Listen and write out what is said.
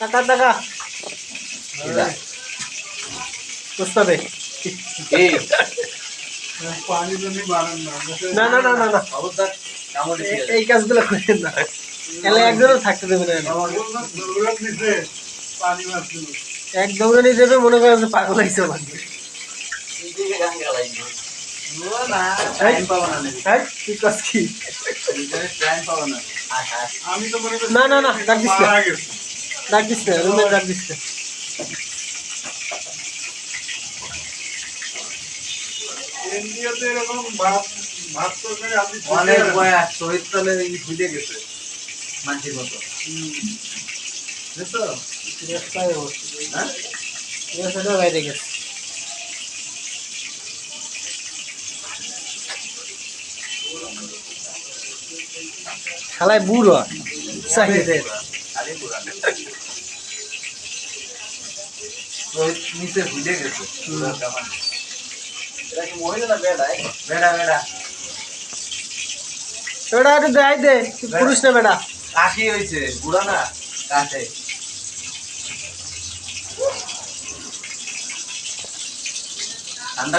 টাকা টাকা বুঝতে না না না না না এই কাজগুলো করেন না এলে একজনও থাকতে দেবে না এক দৌড়ে যাবে মনে করেন যে পাগল হয়েছে না না না ডাক দিস ডাক দিস না রুমে ডাক দিস না অনেক বয়স শহীদ তলে ভুলে গেছে মানসির মতো বাইরে গেছে খালায় বুড়ো চাহিদা নিচে ভুলে গেছে মহিলা না বেড়া বেড়া বেড়া বেড়া একটু দেয় দে পুরুষ না বেড়া কাশি হয়েছে বুড়া না কাশে